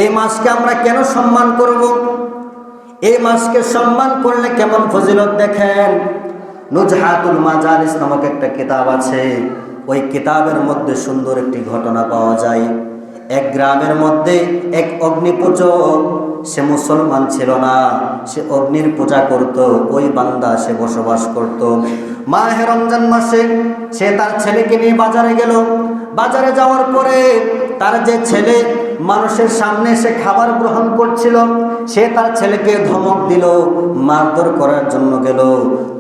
এই মাসকে আমরা কেন সম্মান করব? এই মাসকে সম্মান করলে কেমন ফজিলত দেখেন। নুজহাতুল মাজালিস নামক একটা কিতাব আছে, ওই কিতাবের মধ্যে সুন্দর একটি ঘটনা পাওয়া যায়। এক গ্রামের মধ্যে এক অগ্নিপূজক, সে মুসলমান ছিল না, সে অগ্নির পূজা করত। ওই বান্দা সে বসবাস করত। মাহে রমজান মাসে সে তার ছেলেকে নিয়ে বাজারে গেল। বাজারে যাওয়ার পরে তার যে ছেলে মানুষের সামনে সে খাবার গ্রহণ করছিল, সে তার ছেলেকে ধমক দিল, মারধর করার জন্য গেল।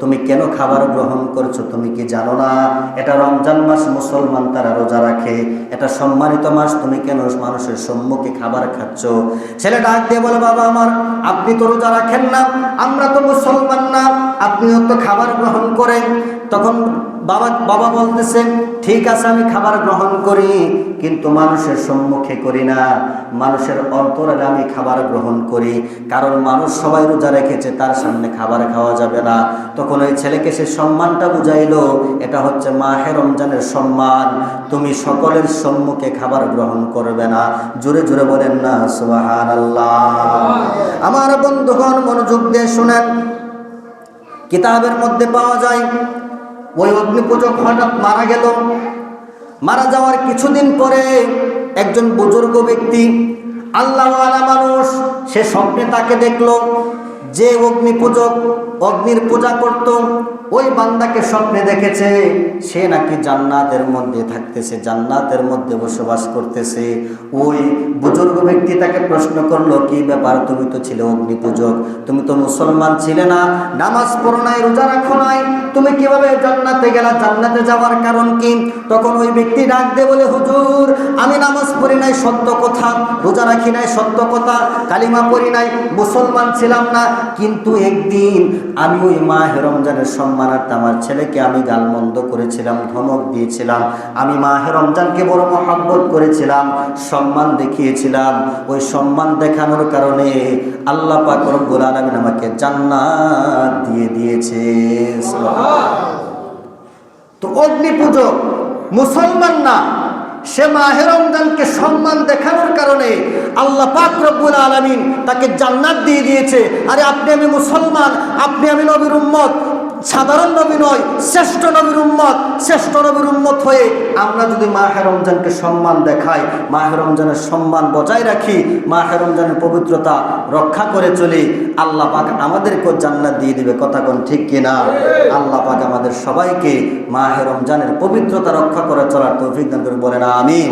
তুমি কেন খাবার গ্রহণ করছো? তুমি কি জানো না এটা রমজান মাস, মুসলমান তারা রোজা রাখে, এটা সম্মানিত মাস, তুমি কেন মানুষের সম্মুখে খাবার খাচ্ছ? ছেলে ডাক দিয়ে বলে, বাবা আমার, আপনি তো রোজা রাখেন না, আমরা তো মুসলমান না, আপনিও তো খাবার গ্রহণ করেন। তখন বাবা বলতেছেন, ঠিক আছে আমি খাবার গ্রহণ করি, কিন্তু মানুষের সম্মুখে করি না, মানুষের অন্তরে আমি খাবার গ্রহণ করি, কারণ মানুষ সবাই রোজা রেখেছে, তার সামনে খাবার খাওয়া যাবে না। তখন ওই ছেলেকে সে সম্মানটা বুঝাইলো, এটা হচ্ছে মাহে রমজানের সম্মান, তুমি সকলের সম্মুখে খাবার গ্রহণ করবে না। জোরে জোরে বলেন না সুবহানাল্লাহ। আমার বন্ধুগণ মনোযোগ দিয়ে শুনেন, কিতাবের মধ্যে পাওয়া যায় ওই অগ্নিপূজক হঠাৎ মারা গেল। মারা যাওয়ার কিছুদিন পরে একজন বুজুর্গ ব্যক্তি, আল্লাহওয়ালা মানুষ, সে স্বপ্নে তাকে দেখলো যে অগ্নিপূজক অগ্নির পূজা করত, ওই বান্দাকে স্বপ্নে দেখেছে সে নাকি জান্নাতের মধ্যে থাকতেছে, জান্নাতের মধ্যে বসবাস করতেছে। ওই বুজুর্গ ব্যক্তি তাকে প্রশ্ন করলো, কি ব্যাপার, তুমি তো ছিলে অগ্নিপূজক, তুমি তো মুসলমান ছিলে না, নামাজ পড়ো নাই, রোজা রাখো নাই, তুমি কিভাবে জান্নাতে গেলা? জান্নাতে যাওয়ার কারণ কি? তখন ওই ব্যক্তি ডাক দিয়ে বলে, হুজুর, আমি নামাজ পড়ি নাই সত্য কথা, রোজা রাখি নাই সত্য কথা, কালিমা পড়ি নাই, মুসলমান ছিলাম না, কিন্তু একদিন আমি ওই মাহে রমজানের সম্মানার্থে আমার ছেলেকে আমি গালমন্দ করেছিলাম, ধমক দিয়েছিলাম, আমি মাহে রমজানকে বড় মহব্বত করেছিলাম, সম্মান দেখিয়েছিলাম। ওই সম্মান দেখানোর কারণে আল্লাহ পাক রব্বুল আলামিন আমাকে জান্নাত দিয়ে দিয়েছে। তো অগ্নিপূজক মুসলমান না, সে মাহে রমজানকে সম্মান দেখানোর কারণে আল্লাহ পাক রব্বুল আলামিন তাকে জান্নাত দিয়ে দিয়েছে। আরে আপনি আমি মুসলমান, আপনি আমি নবীর উম্মত, সাধারণ নবী নয়, শ্রেষ্ঠ নবীর উম্মত, শ্রেষ্ঠ নবীর উম্মত হয়ে আমরা যদি মাহে রমজানকে সম্মান দেখাই, মাহে রমজানের সম্মান বজায় রাখি, মাহে রমজানের পবিত্রতা রক্ষা করে চলি, আল্লাহ পাক আমাদেরকেও জান্নাত দিয়ে দিবে। কথা কোন ঠিক কিনা? আল্লাহ পাক আমাদের সবাইকে মাহে রমজানের পবিত্রতা রক্ষা করে চলার তৌফিক দান করে, বলেন আমিন।